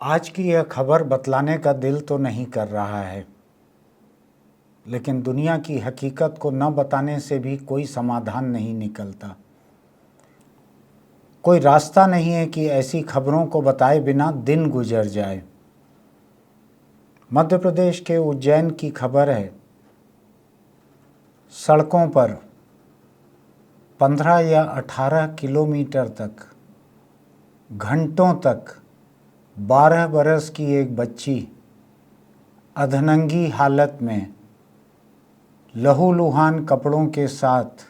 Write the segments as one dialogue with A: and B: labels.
A: आज की यह खबर बतलाने का दिल तो नहीं कर रहा है, लेकिन दुनिया की हकीकत को न बताने से भी कोई समाधान नहीं निकलता। कोई रास्ता नहीं है कि ऐसी खबरों को बताए बिना दिन गुजर जाए। मध्य प्रदेश के उज्जैन की खबर है। सड़कों पर 15 या 18 किलोमीटर तक घंटों तक 12 बरस की एक बच्ची अधनंगी हालत में लहूलुहान कपड़ों के साथ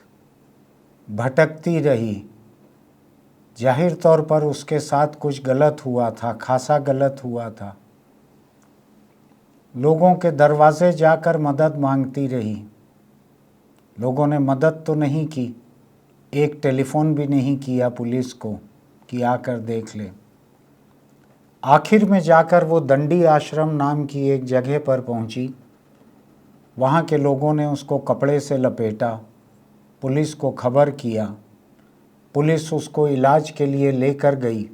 A: भटकती रही। जाहिर तौर पर उसके साथ कुछ गलत हुआ था, खासा गलत हुआ था। लोगों के दरवाजे जाकर मदद मांगती रही। लोगों ने मदद तो नहीं की, एक टेलीफोन भी नहीं किया पुलिस को कि आकर देख ले। आखिर में जाकर वो दंडी आश्रम नाम की एक जगह पर पहुंची। वहाँ के लोगों ने उसको कपड़े से लपेटा, पुलिस को खबर किया। पुलिस उसको इलाज के लिए लेकर गई।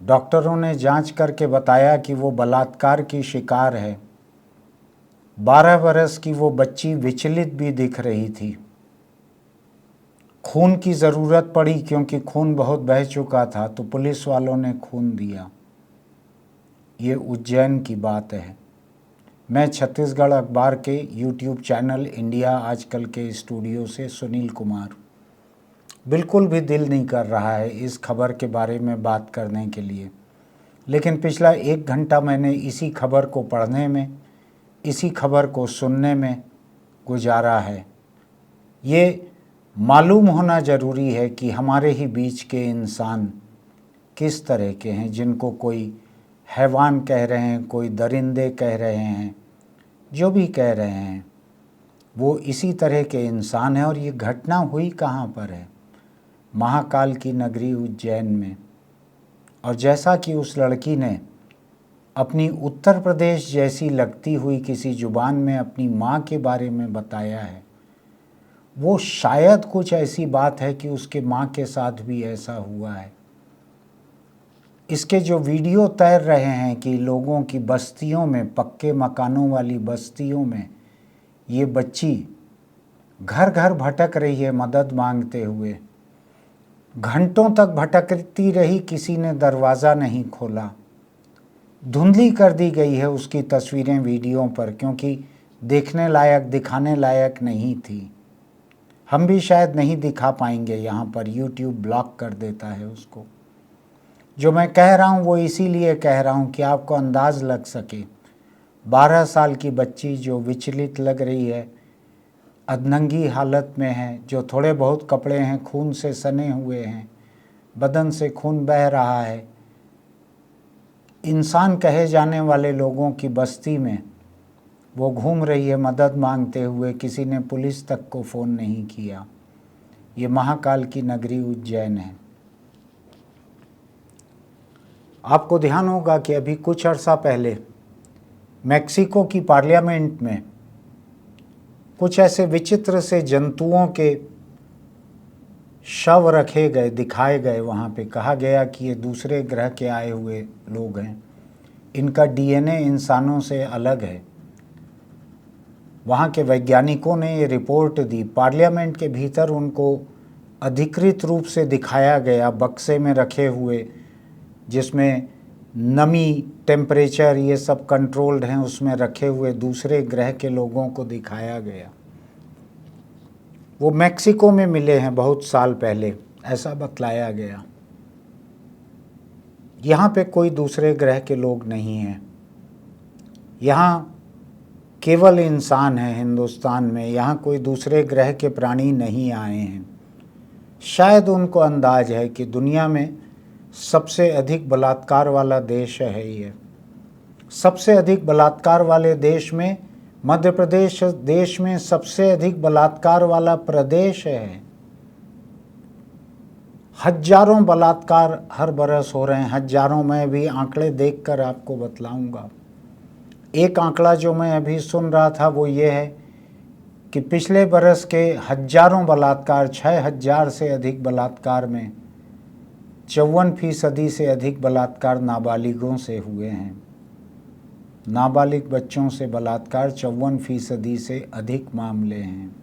A: डॉक्टरों ने जांच करके बताया कि वो बलात्कार की शिकार है। 12 बरस की वो बच्ची विचलित भी दिख रही थी। खून की ज़रूरत पड़ी क्योंकि खून बहुत बह चुका था, तो पुलिस वालों ने खून दिया। ये उज्जैन की बात है। मैं छत्तीसगढ़ अखबार के यूट्यूब चैनल इंडिया आजकल के स्टूडियो से सुनील कुमार। बिल्कुल भी दिल नहीं कर रहा है इस खबर के बारे में बात करने के लिए, लेकिन पिछला 1 घंटा मैंने इसी खबर को पढ़ने में, इसी खबर को सुनने में गुजारा है। ये मालूम होना ज़रूरी है कि हमारे ही बीच के इंसान किस तरह के हैं, जिनको कोई हैवान कह रहे हैं, कोई दरिंदे कह रहे हैं, जो भी कह रहे हैं, वो इसी तरह के इंसान हैं। और ये घटना हुई कहाँ पर है? महाकाल की नगरी उज्जैन में। और जैसा कि उस लड़की ने अपनी उत्तर प्रदेश जैसी लगती हुई किसी जुबान में अपनी माँ के बारे में बताया है, वो शायद कुछ ऐसी बात है कि उसके माँ के साथ भी ऐसा हुआ है। इसके जो वीडियो तैर रहे हैं कि लोगों की बस्तियों में, पक्के मकानों वाली बस्तियों में ये बच्ची घर घर भटक रही है मदद मांगते हुए। घंटों तक भटकती रही, किसी ने दरवाज़ा नहीं खोला। धुंधली कर दी गई है उसकी तस्वीरें वीडियो पर, क्योंकि देखने लायक, दिखाने लायक नहीं थी। हम भी शायद नहीं दिखा पाएंगे यहाँ पर, यूट्यूब ब्लॉक कर देता है उसको। जो मैं कह रहा हूँ वो इसीलिए कह रहा हूँ कि आपको अंदाज़ लग सके। 12 साल की बच्ची जो विचलित लग रही है, अधनंगी हालत में है, जो थोड़े बहुत कपड़े हैं खून से सने हुए हैं, बदन से खून बह रहा है। इंसान कहे जाने वाले लोगों की बस्ती में वो घूम रही है मदद मांगते हुए। किसी ने पुलिस तक को फ़ोन नहीं किया। ये महाकाल की नगरी उज्जैन है। आपको ध्यान होगा कि अभी कुछ अर्सा पहले मैक्सिको की पार्लियामेंट में कुछ ऐसे विचित्र से जंतुओं के शव रखे गए, दिखाए गए। वहाँ पे कहा गया कि ये दूसरे ग्रह के आए हुए लोग हैं, इनका डीएनए इंसानों से अलग है। वहाँ के वैज्ञानिकों ने ये रिपोर्ट दी। पार्लियामेंट के भीतर उनको अधिकृत रूप से दिखाया गया, बक्से में रखे हुए, जिसमें नमी, टेम्परेचर, ये सब कंट्रोल्ड हैं, उसमें रखे हुए दूसरे ग्रह के लोगों को दिखाया गया। वो मैक्सिको में मिले हैं बहुत साल पहले, ऐसा बतलाया गया। यहाँ पे कोई दूसरे ग्रह के लोग नहीं हैं, यहाँ केवल इंसान है। हिंदुस्तान में यहाँ कोई दूसरे ग्रह के प्राणी नहीं आए हैं। शायद उनको अंदाज है कि दुनिया में सबसे अधिक बलात्कार वाला देश है ये। सबसे अधिक बलात्कार वाले देश में मध्य प्रदेश देश में सबसे अधिक बलात्कार वाला प्रदेश है। हजारों बलात्कार हर बरस हो रहे हैं, हजारों। मैं भी आंकड़े देखकर आपको बतलाऊंगा। एक आंकड़ा जो मैं अभी सुन रहा था वो ये है कि पिछले बरस के हजारों बलात्कार, 6000 से अधिक बलात्कार में 54% से अधिक बलात्कार नाबालिगों से हुए हैं। नाबालिग बच्चों से बलात्कार 54% से अधिक मामले हैं।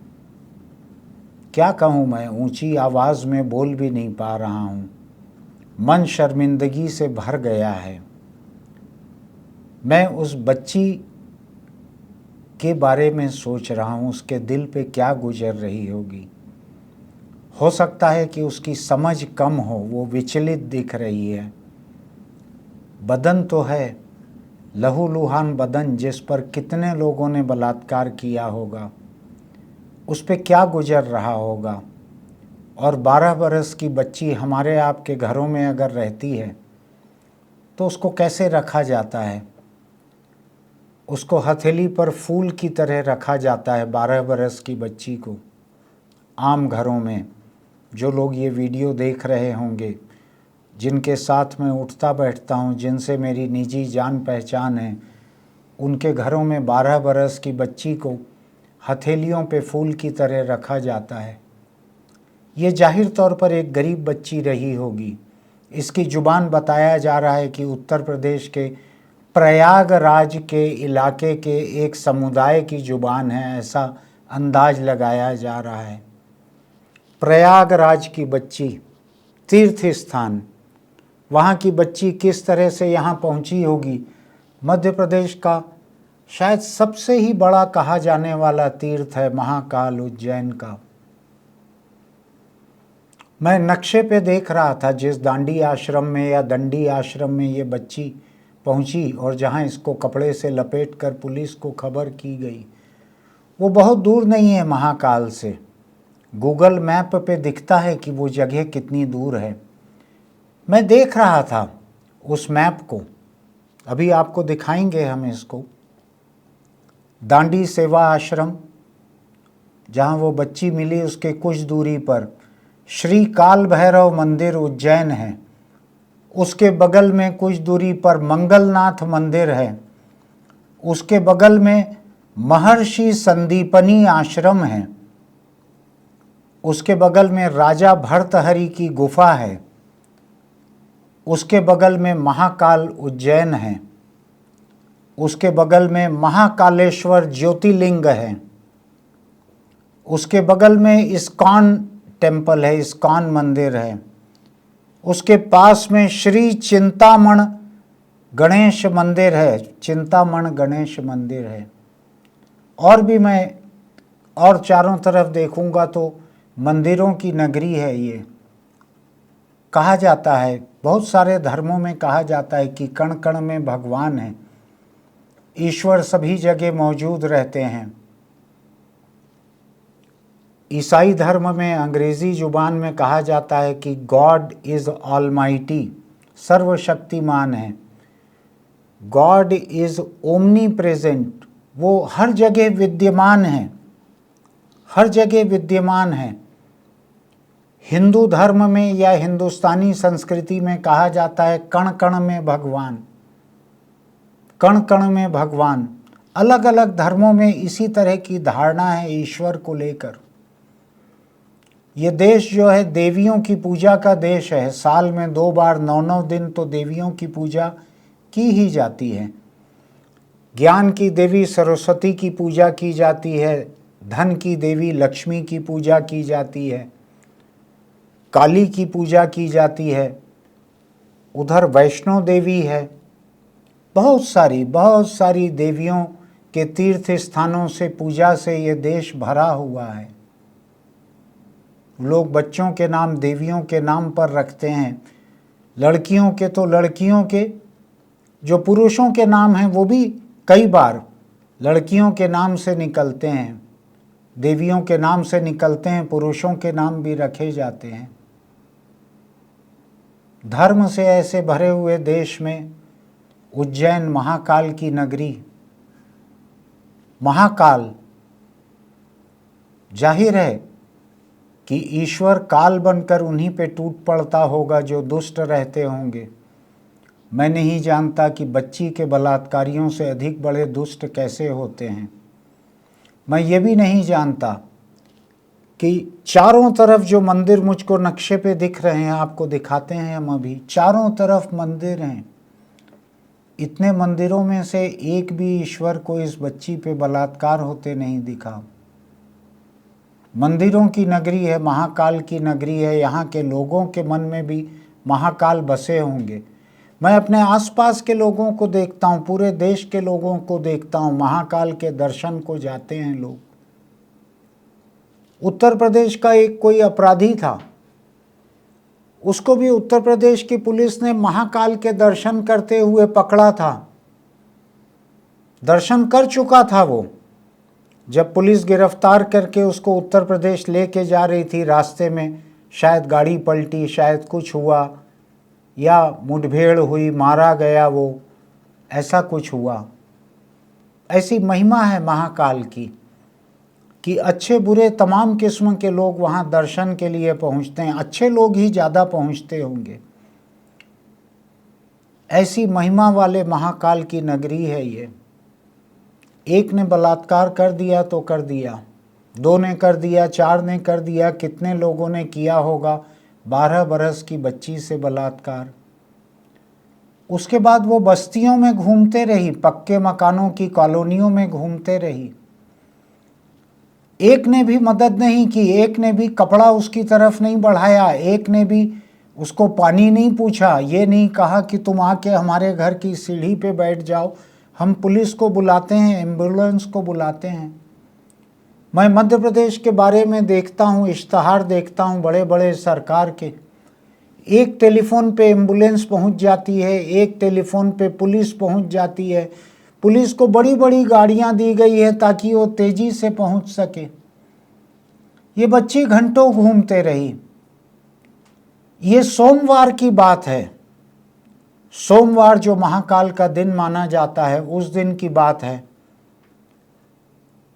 A: क्या कहूँ, मैं ऊंची आवाज़ में बोल भी नहीं पा रहा हूँ। मन शर्मिंदगी से भर गया है। मैं उस बच्ची के बारे में सोच रहा हूँ, उसके दिल पे क्या गुजर रही होगी। हो सकता है कि उसकी समझ कम हो, वो विचलित दिख रही है। बदन तो है, लहूलुहान बदन, जिस पर कितने लोगों ने बलात्कार किया होगा, उस पे क्या गुजर रहा होगा। और 12 बरस की बच्ची हमारे आपके घरों में अगर रहती है तो उसको कैसे रखा जाता है। उसको हथेली पर फूल की तरह रखा जाता है 12 बरस की बच्ची को। आम घरों में जो लोग ये वीडियो देख रहे होंगे, जिनके साथ मैं उठता बैठता हूँ, जिनसे मेरी निजी जान पहचान है, उनके घरों में 12 बरस की बच्ची को हथेलियों पे फूल की तरह रखा जाता है। ये जाहिर तौर पर एक गरीब बच्ची रही होगी। इसकी ज़ुबान बताया जा रहा है कि उत्तर प्रदेश के प्रयागराज के इलाके के एक समुदाय की ज़ुबान है, ऐसा अंदाज लगाया जा रहा है। प्रयागराज की बच्ची, तीर्थ स्थान, वहाँ की बच्ची किस तरह से यहाँ पहुँची होगी। मध्य प्रदेश का शायद सबसे ही बड़ा कहा जाने वाला तीर्थ है महाकाल, उज्जैन का। मैं नक्शे पे देख रहा था, जिस दांडी आश्रम में या दंडी आश्रम में ये बच्ची पहुंची और जहां इसको कपड़े से लपेटकर पुलिस को खबर की गई, वो बहुत दूर नहीं है महाकाल से। गूगल मैप पे दिखता है कि वो जगह कितनी दूर है। मैं देख रहा था उस मैप को, अभी आपको दिखाएंगे हम इसको। दांडी सेवा आश्रम, जहां वो बच्ची मिली, उसके कुछ दूरी पर श्री काल भैरव मंदिर उज्जैन है। उसके बगल में कुछ दूरी पर मंगलनाथ मंदिर है। उसके बगल में महर्षि संदीपनी आश्रम है। उसके बगल में राजा भर्तहरि की गुफा है। उसके बगल में महाकाल उज्जैन है। उसके बगल में महाकालेश्वर ज्योतिर्लिंग है। उसके बगल में इस्कॉन टेम्पल है, इस्कॉन मंदिर है। उसके पास में श्री चिंतामण गणेश मंदिर है, चिंतामण गणेश मंदिर है। और भी मैं और चारों तरफ देखूंगा तो मंदिरों की नगरी है ये। कहा जाता है, बहुत सारे धर्मों में कहा जाता है कि कण कण में भगवान है, ईश्वर सभी जगह मौजूद रहते हैं। ईसाई धर्म में अंग्रेज़ी ज़ुबान में कहा जाता है कि गॉड इज़ ऑलमाइटी, सर्वशक्तिमान है। गॉड इज़ ओमनी प्रेजेंट, वो हर जगह विद्यमान है, हर जगह विद्यमान है। हिंदू धर्म में या हिंदुस्तानी संस्कृति में कहा जाता है कण कण में भगवान, कण कण में भगवान। अलग अलग धर्मों में इसी तरह की धारणा है ईश्वर को लेकर। ये देश जो है देवियों की पूजा का देश है। साल में 2 बार 9-9 दिन तो देवियों की पूजा की ही जाती है। ज्ञान की देवी सरस्वती की पूजा की जाती है, धन की देवी लक्ष्मी की पूजा की जाती है, काली की पूजा की जाती है, उधर वैष्णो देवी है। बहुत सारी देवियों के तीर्थ स्थानों से, पूजा से ये देश भरा हुआ है। लोग बच्चों के नाम देवियों के नाम पर रखते हैं। लड़कियों के तो लड़कियों के, जो पुरुषों के नाम हैं वो भी कई बार लड़कियों के नाम से निकलते हैं, देवियों के नाम से निकलते हैं, पुरुषों के नाम भी रखे जाते हैं। धर्म से ऐसे भरे हुए देश में उज्जैन महाकाल की नगरी, महाकाल, जाहिर है कि ईश्वर काल बनकर उन्हीं पे टूट पड़ता होगा जो दुष्ट रहते होंगे। मैं नहीं जानता कि बच्ची के बलात्कारियों से अधिक बड़े दुष्ट कैसे होते हैं। मैं ये भी नहीं जानता कि चारों तरफ जो मंदिर मुझको नक्शे पे दिख रहे हैं, आपको दिखाते हैं हम अभी, चारों तरफ मंदिर हैं। इतने मंदिरों में से एक भी ईश्वर को इस बच्ची पे बलात्कार होते नहीं दिखा। मंदिरों की नगरी है, महाकाल की नगरी है, यहाँ के लोगों के मन में भी महाकाल बसे होंगे। मैं अपने आसपास के लोगों को देखता हूँ, पूरे देश के लोगों को देखता हूँ, महाकाल के दर्शन को जाते हैं लोग। उत्तर प्रदेश का एक कोई अपराधी था, उसको भी उत्तर प्रदेश की पुलिस ने महाकाल के दर्शन करते हुए पकड़ा था। दर्शन कर चुका था वो। जब पुलिस गिरफ्तार करके उसको उत्तर प्रदेश लेके जा रही थी, रास्ते में शायद गाड़ी पलटी, शायद कुछ हुआ या मुठभेड़ हुई, मारा गया वो, ऐसा कुछ हुआ। ऐसी महिमा है महाकाल की कि अच्छे बुरे तमाम किस्म के लोग वहाँ दर्शन के लिए पहुँचते हैं। अच्छे लोग ही ज़्यादा पहुँचते होंगे। ऐसी महिमा वाले महाकाल की नगरी है ये। एक ने बलात्कार कर दिया तो कर दिया, 2 ने कर दिया, 4 ने कर दिया, कितने लोगों ने किया होगा 12 बरस की बच्ची से बलात्कार। उसके बाद वो बस्तियों में घूमते रही, पक्के मकानों की कॉलोनियों में घूमते रही। एक ने भी मदद नहीं की, एक ने भी कपड़ा उसकी तरफ नहीं बढ़ाया, एक ने भी उसको पानी नहीं पूछा, ये नहीं कहा कि तुम आके हमारे घर की सीढ़ी पे बैठ जाओ, हम पुलिस को बुलाते हैं, एम्बुलेंस को बुलाते हैं। मैं मध्य प्रदेश के बारे में देखता हूँ, इश्तहार देखता हूँ बड़े बड़े सरकार के, एक टेलीफोन पे एम्बुलेंस पहुँच जाती है, एक टेलीफोन पे पुलिस पहुँच जाती है। पुलिस को बड़ी बड़ी गाड़ियां दी गई है ताकि वो तेजी से पहुंच सके। ये बच्ची घंटों घूमते रही। ये सोमवार की बात है, सोमवार जो महाकाल का दिन माना जाता है, उस दिन की बात है।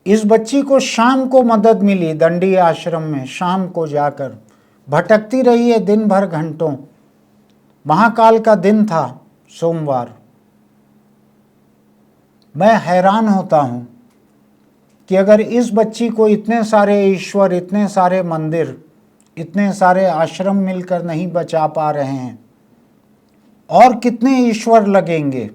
A: इस बच्ची को शाम को मदद मिली दंडी आश्रम में, शाम को जाकर भटकती रही है दिन भर घंटों। महाकाल का दिन था सोमवार। मैं हैरान होता हूँ कि अगर इस बच्ची को इतने सारे ईश्वर, इतने सारे मंदिर, इतने सारे आश्रम मिलकर नहीं बचा पा रहे हैं, और कितने ईश्वर लगेंगे,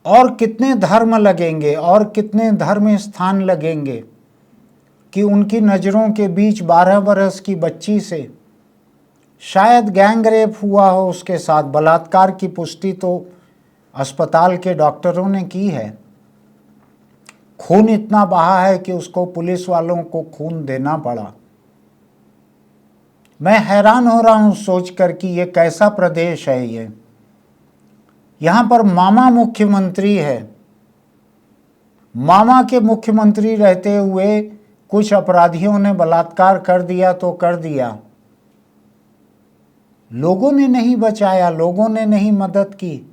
A: और कितने धर्म लगेंगे, और कितने धर्म स्थान लगेंगे कि उनकी नज़रों के बीच 12 बरस की बच्ची से शायद गैंग रेप हुआ हो, उसके साथ बलात्कार की पुष्टि तो अस्पताल के डॉक्टरों ने की है। खून इतना बहा है कि उसको पुलिस वालों को खून देना पड़ा। मैं हैरान हो रहा हूं सोचकर कि ये कैसा प्रदेश है ये। यहां पर मामा मुख्यमंत्री है। मामा के मुख्यमंत्री रहते हुए कुछ अपराधियों ने बलात्कार कर दिया तो कर दिया। लोगों ने नहीं बचाया, लोगों ने नहीं मदद की।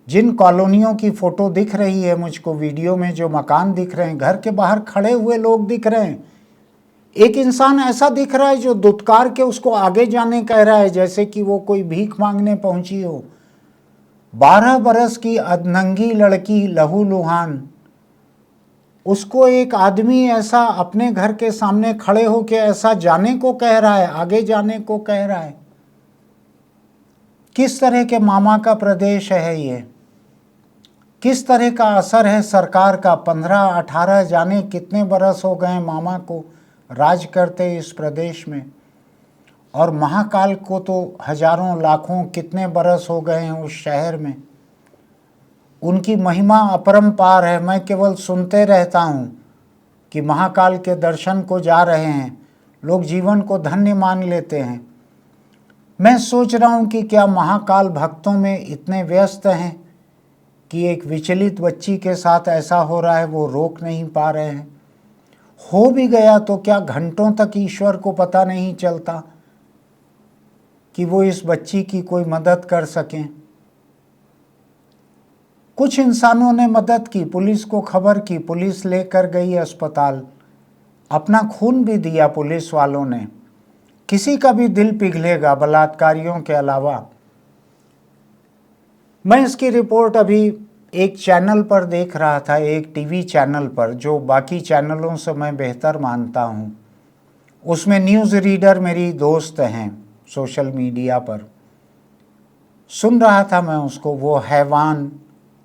A: जिन कॉलोनियों की फोटो दिख रही है मुझको वीडियो में, जो मकान दिख रहे हैं, घर के बाहर खड़े हुए लोग दिख रहे हैं। एक इंसान ऐसा दिख रहा है जो दुत्कार के उसको आगे जाने कह रहा है, जैसे कि वो कोई भीख मांगने पहुंची हो। 12 बरस की अधनंगी लड़की लहूलुहान, उसको एक आदमी ऐसा अपने घर के सामने खड़े होकर ऐसा जाने को कह रहा है, आगे जाने को कह रहा है। किस तरह के मामा का प्रदेश है ये? किस तरह का असर है सरकार का? 15-18 जाने कितने बरस हो गए मामा को राज करते इस प्रदेश में, और महाकाल को तो हजारों लाखों कितने बरस हो गए हैं उस शहर में। उनकी महिमा अपरंपार है। मैं केवल सुनते रहता हूँ कि महाकाल के दर्शन को जा रहे हैं, लोग जीवन को धन्य मान लेते हैं। मैं सोच रहा हूँ कि क्या महाकाल भक्तों में इतने व्यस्त हैं कि एक विचलित बच्ची के साथ ऐसा हो रहा है, वो रोक नहीं पा रहे हैं। हो भी गया तो क्या घंटों तक ईश्वर को पता नहीं चलता कि वो इस बच्ची की कोई मदद कर सकें? कुछ इंसानों ने मदद की, पुलिस को खबर की, पुलिस लेकर गई अस्पताल, अपना खून भी दिया पुलिस वालों ने। किसी का भी दिल पिघलेगा बलात्कारियों के अलावा। मैं इसकी रिपोर्ट अभी एक चैनल पर देख रहा था, एक टीवी चैनल पर, जो बाकी चैनलों से मैं बेहतर मानता हूँ। उसमें न्यूज़ रीडर मेरी दोस्त हैं सोशल मीडिया पर, सुन रहा था मैं उसको, वो हैवान,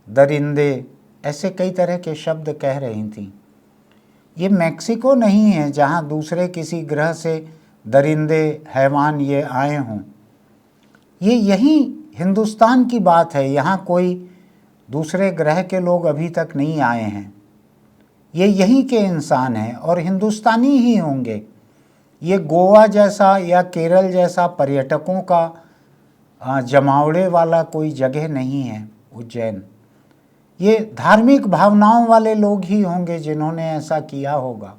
A: दरिंदे, ऐसे कई तरह के शब्द कह रही थी। ये मैक्सिको नहीं है जहाँ दूसरे किसी ग्रह से दरिंदे हैवान ये आए हों। ये यही हिंदुस्तान की बात है, यहाँ कोई दूसरे ग्रह के लोग अभी तक नहीं आए हैं। ये यहीं के इंसान हैं और हिंदुस्तानी ही होंगे। ये गोवा जैसा या केरल जैसा पर्यटकों का जमावड़े वाला कोई जगह नहीं है उज्जैन। ये धार्मिक भावनाओं वाले लोग ही होंगे जिन्होंने ऐसा किया होगा।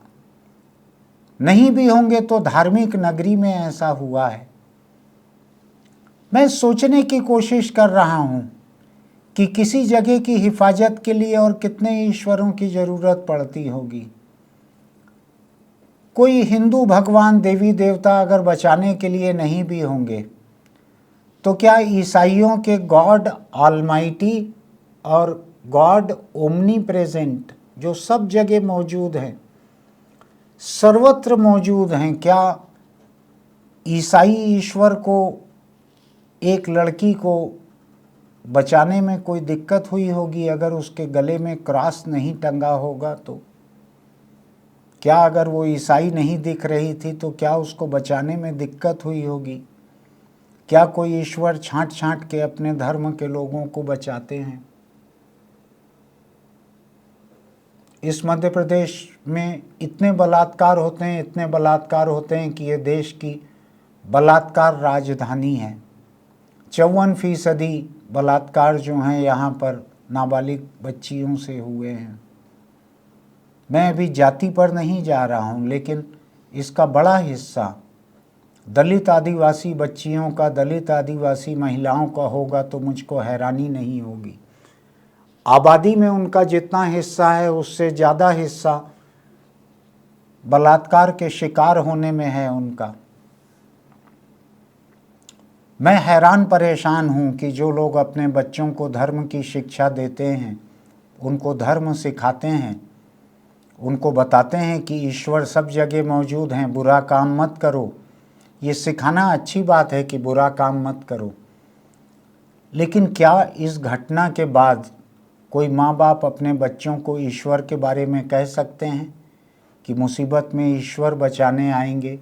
A: नहीं भी होंगे तो धार्मिक नगरी में ऐसा हुआ है। मैं सोचने की कोशिश कर रहा हूँ कि किसी जगह की हिफाजत के लिए और कितने ईश्वरों की ज़रूरत पड़ती होगी। कोई हिंदू भगवान देवी देवता अगर बचाने के लिए नहीं भी होंगे तो क्या ईसाइयों के गॉड ऑलमाइटी और गॉड ओमनी प्रेजेंट, जो सब जगह मौजूद हैं, सर्वत्र मौजूद हैं, क्या ईसाई ईश्वर को, एक लड़की को बचाने में कोई दिक्कत हुई होगी अगर उसके गले में क्रॉस नहीं टंगा होगा तो? क्या अगर वो ईसाई नहीं दिख रही थी तो क्या उसको बचाने में दिक्कत हुई होगी? क्या कोई ईश्वर छांट छांट के अपने धर्म के लोगों को बचाते हैं? इस मध्य प्रदेश में इतने बलात्कार होते हैं, इतने बलात्कार होते हैं कि ये देश की बलात्कार राजधानी है। 54% बलात्कार जो हैं यहाँ पर नाबालिग बच्चियों से हुए हैं। मैं अभी जाति पर नहीं जा रहा हूँ, लेकिन इसका बड़ा हिस्सा दलित आदिवासी बच्चियों का, दलित आदिवासी महिलाओं का होगा तो मुझको हैरानी नहीं होगी। आबादी में उनका जितना हिस्सा है उससे ज़्यादा हिस्सा बलात्कार के शिकार होने में है उनका। मैं हैरान परेशान हूँ कि जो लोग अपने बच्चों को धर्म की शिक्षा देते हैं, उनको धर्म सिखाते हैं, उनको बताते हैं कि ईश्वर सब जगह मौजूद हैं, बुरा काम मत करो। ये सिखाना अच्छी बात है कि बुरा काम मत करो, लेकिन क्या इस घटना के बाद कोई माँ बाप अपने बच्चों को ईश्वर के बारे में कह सकते हैं कि मुसीबत में ईश्वर बचाने आएंगे?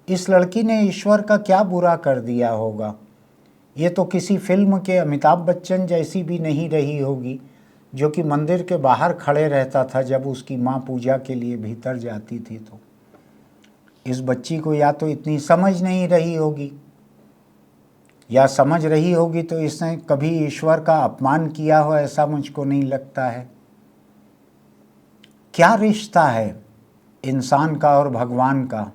A: इस लड़की ने ईश्वर का क्या बुरा कर दिया होगा? ये तो किसी फिल्म के अमिताभ बच्चन जैसी भी नहीं रही होगी, जो कि मंदिर के बाहर खड़े रहता था जब उसकी माँ पूजा के लिए भीतर जाती थी। तो इस बच्ची को या तो इतनी समझ नहीं रही होगी, या समझ रही होगी तो इसने कभी ईश्वर का अपमान किया हो, ऐसा मुझको नहीं लगता है। क्या रिश्ता है इंसान का और भगवान का?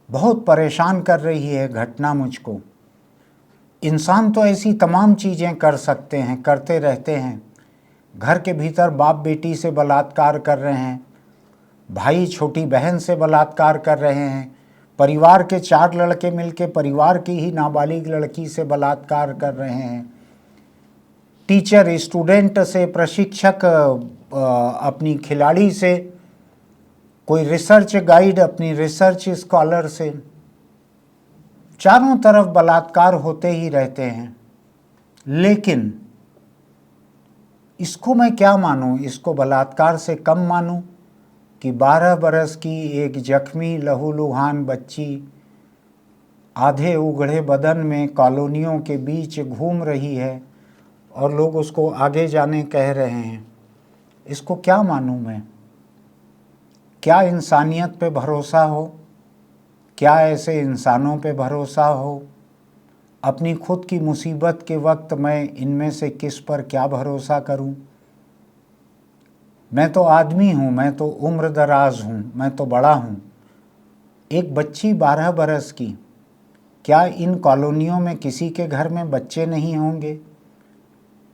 A: बहुत परेशान कर रही है घटना मुझको। इंसान तो ऐसी तमाम चीज़ें कर सकते हैं, करते रहते हैं। घर के भीतर बाप बेटी से बलात्कार कर रहे हैं, भाई छोटी बहन से बलात्कार कर रहे हैं, परिवार के 4 लड़के मिलके परिवार की ही नाबालिग लड़की से बलात्कार कर रहे हैं, टीचर स्टूडेंट से, प्रशिक्षक अपनी खिलाड़ी से, कोई रिसर्च गाइड अपनी रिसर्च स्कॉलर से, चारों तरफ बलात्कार होते ही रहते हैं। लेकिन इसको मैं क्या मानूं? इसको बलात्कार से कम मानूं कि 12 बरस की एक जख्मी लहूलुहान बच्ची आधे उगड़े बदन में कॉलोनियों के बीच घूम रही है और लोग उसको आगे जाने कह रहे हैं? इसको क्या मानूं मैं? क्या इंसानियत पे भरोसा हो? क्या ऐसे इंसानों पे भरोसा हो? अपनी खुद की मुसीबत के वक्त मैं इनमें से किस पर क्या भरोसा करूं? मैं तो आदमी हूं, मैं तो उम्र दराज हूं, मैं तो बड़ा हूं। एक बच्ची 12 बरस की, क्या इन कॉलोनियों में किसी के घर में बच्चे नहीं होंगे?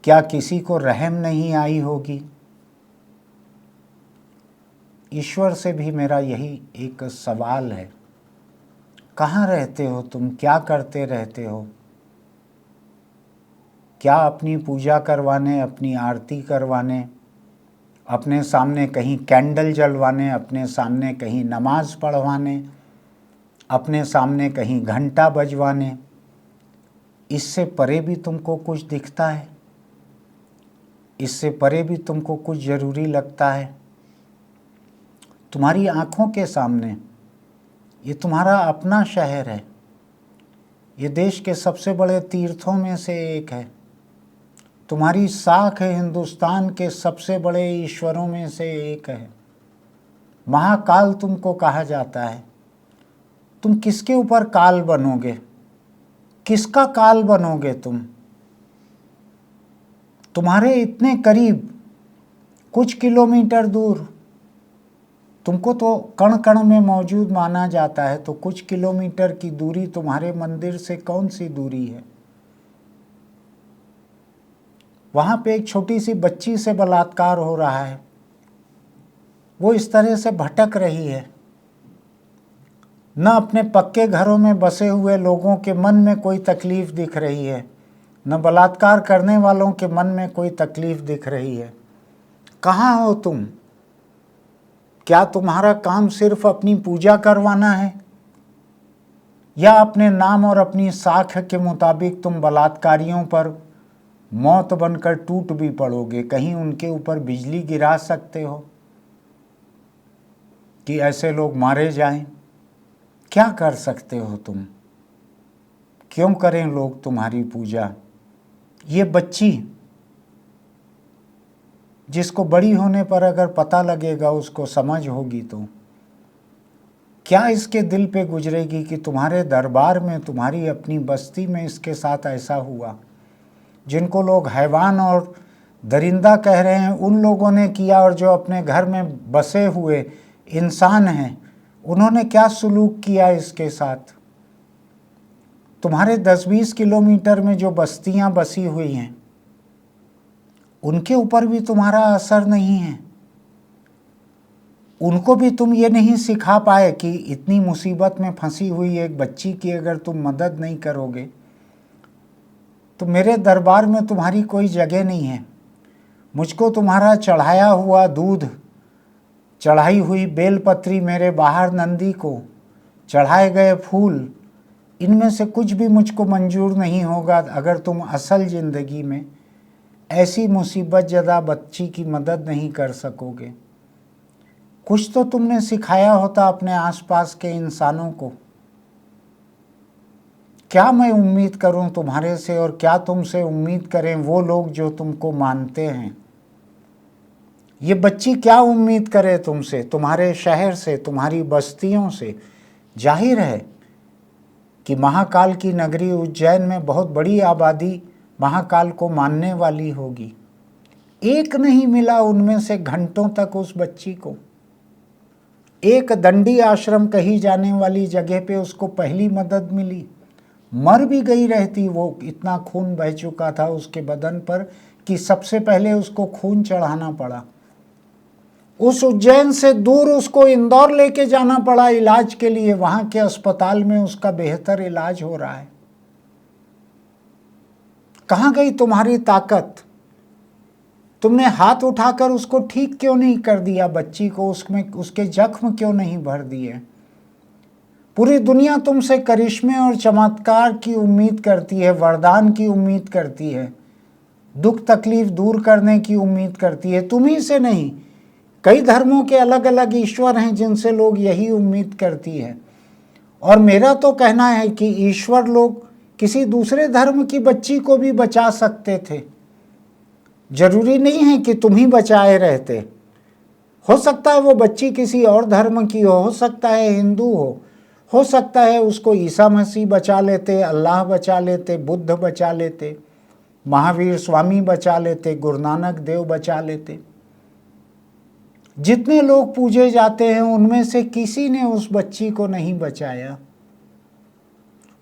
A: क्या किसी को रहम नहीं आई होगी? ईश्वर से भी मेरा यही एक सवाल है, कहाँ रहते हो तुम? क्या करते रहते हो? क्या अपनी पूजा करवाने, अपनी आरती करवाने अपने सामने कहीं कैंडल जलवाने, अपने सामने कहीं नमाज पढ़वाने, अपने सामने कहीं घंटा बजवाने। इससे परे भी तुमको कुछ दिखता है? इससे परे भी तुमको कुछ ज़रूरी लगता है? तुम्हारी आँखों के सामने ये तुम्हारा अपना शहर है, ये देश के सबसे बड़े तीर्थों में से एक है, तुम्हारी साख है, हिंदुस्तान के सबसे बड़े ईश्वरों में से एक है, महाकाल तुमको कहा जाता है। तुम किसके ऊपर काल बनोगे? किसका काल बनोगे तुम? तुम्हारे इतने करीब, कुछ किलोमीटर दूर, तुमको तो कण कण में मौजूद माना जाता है, तो कुछ किलोमीटर की दूरी तुम्हारे मंदिर से कौन सी दूरी है? वहाँ पे एक छोटी सी बच्ची से बलात्कार हो रहा है, वो इस तरह से भटक रही है। न अपने पक्के घरों में बसे हुए लोगों के मन में कोई तकलीफ़ दिख रही है, न बलात्कार करने वालों के मन में कोई तकलीफ़ दिख रही है। कहाँ हो तुम? क्या तुम्हारा काम सिर्फ अपनी पूजा करवाना है, या अपने नाम और अपनी साख के मुताबिक तुम बलात्कारियों पर मौत बनकर टूट भी पड़ोगे? कहीं उनके ऊपर बिजली गिरा सकते हो कि ऐसे लोग मारे जाएं? क्या कर सकते हो तुम? क्यों करें लोग तुम्हारी पूजा? ये बच्ची, जिसको बड़ी होने पर अगर पता लगेगा, उसको समझ होगी, तो क्या इसके दिल पे गुजरेगी कि तुम्हारे दरबार में, तुम्हारी अपनी बस्ती में इसके साथ ऐसा हुआ? जिनको लोग हैवान और दरिंदा कह रहे हैं, उन लोगों ने किया, और जो अपने घर में बसे हुए इंसान हैं, उन्होंने क्या सलूक किया इसके साथ? तुम्हारे 10-20 किलोमीटर में जो बस्तियां बसी हुई हैं, उनके ऊपर भी तुम्हारा असर नहीं है। उनको भी तुम ये नहीं सिखा पाए कि इतनी मुसीबत में फंसी हुई एक बच्ची की अगर तुम मदद नहीं करोगे तो मेरे दरबार में तुम्हारी कोई जगह नहीं है। मुझको तुम्हारा चढ़ाया हुआ दूध, चढ़ाई हुई बेलपत्री, मेरे बाहर नंदी को चढ़ाए गए फूल, इनमें से कुछ भी मुझको मंजूर नहीं होगा अगर तुम असल ज़िंदगी में ऐसी मुसीबत ज़दा बच्ची की मदद नहीं कर सकोगे। कुछ तो तुमने सिखाया होता अपने आसपास के इंसानों को। क्या मैं उम्मीद करूं तुम्हारे से, और क्या तुमसे उम्मीद करें वो लोग जो तुमको मानते हैं? ये बच्ची क्या उम्मीद करे तुमसे, तुम्हारे शहर से, तुम्हारी बस्तियों से? जाहिर है कि महाकाल की नगरी उज्जैन में बहुत बड़ी आबादी महाकाल को मानने वाली होगी। एक नहीं मिला उनमें से घंटों तक उस बच्ची को। एक दंडी आश्रम कही जाने वाली जगह पे उसको पहली मदद मिली। मर भी गई रहती वो, इतना खून बह चुका था उसके बदन पर कि सबसे पहले उसको खून चढ़ाना पड़ा। उस उज्जैन से दूर उसको इंदौर लेके जाना पड़ा इलाज के लिए। वहां के अस्पताल में उसका बेहतर इलाज हो रहा है। कहाँ गई तुम्हारी ताकत? तुमने हाथ उठाकर उसको ठीक क्यों नहीं कर दिया? बच्ची को उसमें उसके जख्म क्यों नहीं भर दिए? पूरी दुनिया तुमसे करिश्मे और चमत्कार की उम्मीद करती है, वरदान की उम्मीद करती है, दुख तकलीफ दूर करने की उम्मीद करती है, तुम्ही से नहीं। कई धर्मों के अलग अलग ईश्वर हैं जिनसे लोग यही उम्मीद करती है। और मेरा तो कहना है कि ईश्वर लोग किसी दूसरे धर्म की बच्ची को भी बचा सकते थे। जरूरी नहीं है कि तुम ही बचाए रहते। हो सकता है वो बच्ची किसी और धर्म की हो सकता है हिंदू हो सकता है उसको ईसा मसीह बचा लेते, अल्लाह बचा लेते, बुद्ध बचा लेते, महावीर स्वामी बचा लेते, गुरु नानक देव बचा लेते। जितने लोग पूजे जाते हैं उनमें से किसी ने उस बच्ची को नहीं बचाया।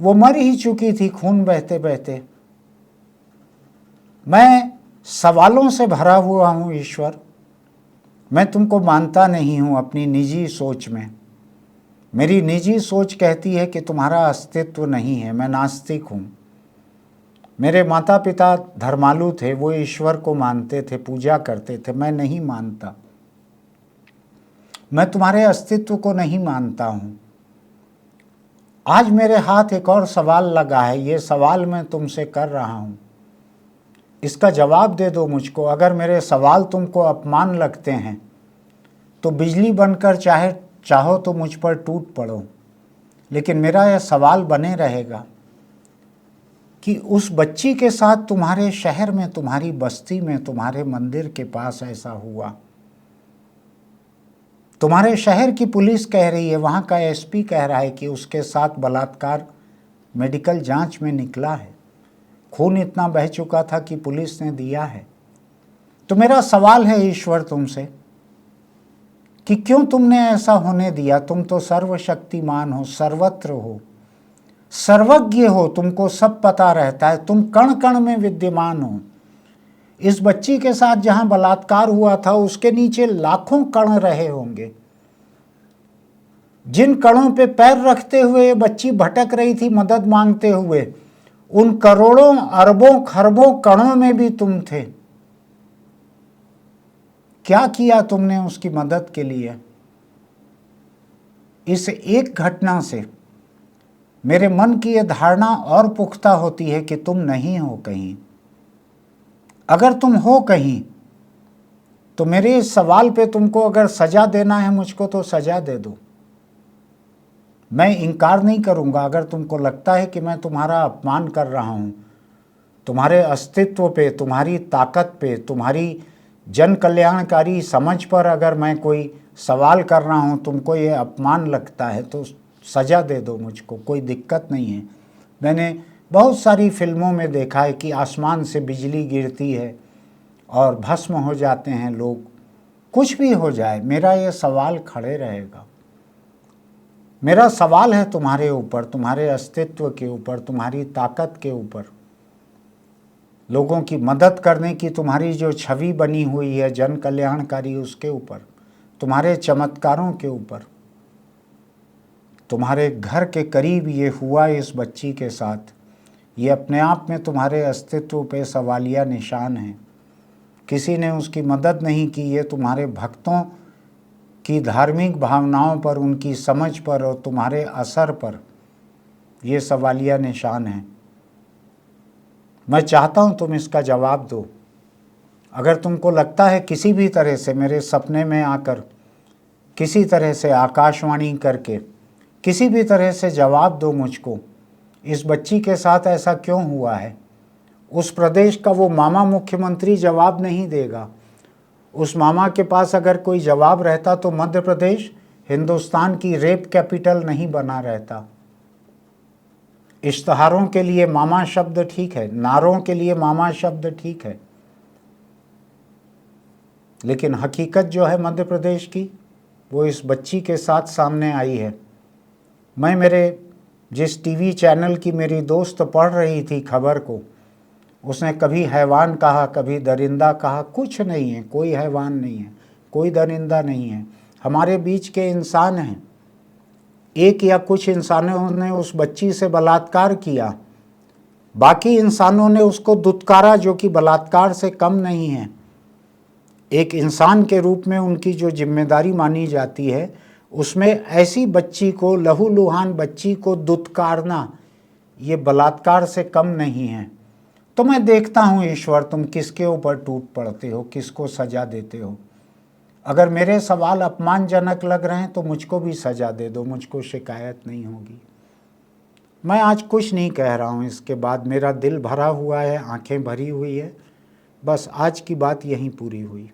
A: वो मर ही चुकी थी खून बहते बहते। मैं सवालों से भरा हुआ हूँ ईश्वर। मैं तुमको मानता नहीं हूँ अपनी निजी सोच में। मेरी निजी सोच कहती है कि तुम्हारा अस्तित्व नहीं है। मैं नास्तिक हूँ। मेरे माता पिता धर्मालु थे, वो ईश्वर को मानते थे, पूजा करते थे। मैं नहीं मानता, मैं तुम्हारे अस्तित्व को नहीं मानता हूँ। आज मेरे हाथ एक और सवाल लगा है, ये सवाल मैं तुमसे कर रहा हूँ, इसका जवाब दे दो मुझको। अगर मेरे सवाल तुमको अपमान लगते हैं तो बिजली बनकर चाहो तो मुझ पर टूट पड़ो, लेकिन मेरा यह सवाल बने रहेगा कि उस बच्ची के साथ तुम्हारे शहर में, तुम्हारी बस्ती में, तुम्हारे मंदिर के पास ऐसा हुआ। तुम्हारे शहर की पुलिस कह रही है, वहाँ का एसपी कह रहा है कि उसके साथ बलात्कार मेडिकल जांच में निकला है, खून इतना बह चुका था कि पुलिस ने दिया है। तो मेरा सवाल है ईश्वर तुमसे कि क्यों तुमने ऐसा होने दिया? तुम तो सर्वशक्तिमान हो, सर्वत्र हो, सर्वज्ञ हो, तुमको सब पता रहता है, तुम कण कण में विद्यमान हो। इस बच्ची के साथ जहां बलात्कार हुआ था उसके नीचे लाखों कण रहे होंगे। जिन कणों पे पैर रखते हुए ये बच्ची भटक रही थी मदद मांगते हुए, उन करोड़ों अरबों खरबों कणों में भी तुम थे। क्या किया तुमने उसकी मदद के लिए? इस एक घटना से मेरे मन की यह धारणा और पुख्ता होती है कि तुम नहीं हो कहीं। अगर तुम हो कहीं तो मेरे इस सवाल पे तुमको अगर सजा देना है मुझको तो सजा दे दो, मैं इनकार नहीं करूंगा। अगर तुमको लगता है कि मैं तुम्हारा अपमान कर रहा हूं, तुम्हारे अस्तित्व पे, तुम्हारी ताकत पे, तुम्हारी जन कल्याणकारी समझ पर अगर मैं कोई सवाल कर रहा हूं, तुमको ये अपमान लगता है तो सजा दे दो मुझको, कोई दिक्कत नहीं है। मैंने बहुत सारी फिल्मों में देखा है कि आसमान से बिजली गिरती है और भस्म हो जाते हैं लोग। कुछ भी हो जाए, मेरा ये सवाल खड़े रहेगा। मेरा सवाल है तुम्हारे ऊपर, तुम्हारे अस्तित्व के ऊपर, तुम्हारी ताकत के ऊपर, लोगों की मदद करने की तुम्हारी जो छवि बनी हुई है जन कल्याणकारी, उसके ऊपर, तुम्हारे चमत्कारों के ऊपर। तुम्हारे घर के करीब ये हुआ इस बच्ची के साथ, ये अपने आप में तुम्हारे अस्तित्व पे सवालिया निशान है। किसी ने उसकी मदद नहीं की, ये तुम्हारे भक्तों की धार्मिक भावनाओं पर, उनकी समझ पर और तुम्हारे असर पर ये सवालिया निशान है। मैं चाहता हूँ तुम इसका जवाब दो। अगर तुमको लगता है किसी भी तरह से मेरे सपने में आकर, किसी तरह से आकाशवाणी करके, किसी भी तरह से जवाब दो मुझको, इस बच्ची के साथ ऐसा क्यों हुआ है। उस प्रदेश का वो मामा मुख्यमंत्री जवाब नहीं देगा। उस मामा के पास अगर कोई जवाब रहता तो मध्य प्रदेश हिंदुस्तान की रेप कैपिटल नहीं बना रहता। इश्तहारों के लिए मामा शब्द ठीक है, नारों के लिए मामा शब्द ठीक है, लेकिन हकीकत जो है मध्य प्रदेश की, वो इस बच्ची के साथ सामने आई है। मैं मेरे जिस टीवी चैनल की मेरी दोस्त पढ़ रही थी खबर को, उसने कभी हैवान कहा, कभी दरिंदा कहा। कुछ नहीं है, कोई हैवान नहीं है, कोई दरिंदा नहीं है, हमारे बीच के इंसान हैं। एक या कुछ इंसानों ने उस बच्ची से बलात्कार किया, बाकी इंसानों ने उसको दुत्कारा, जो कि बलात्कार से कम नहीं है। एक इंसान के रूप में उनकी जो जिम्मेदारी मानी जाती है, उसमें ऐसी बच्ची को, लहूलुहान बच्ची को दुत्कारना, ये बलात्कार से कम नहीं है। तो मैं देखता हूँ ईश्वर तुम किसके ऊपर टूट पड़ते हो, किसको सजा देते हो। अगर मेरे सवाल अपमानजनक लग रहे हैं तो मुझको भी सजा दे दो, मुझको शिकायत नहीं होगी। मैं आज कुछ नहीं कह रहा हूँ, इसके बाद मेरा दिल भरा हुआ है, आंखें भरी हुई है। बस आज की बात यहीं पूरी हुई।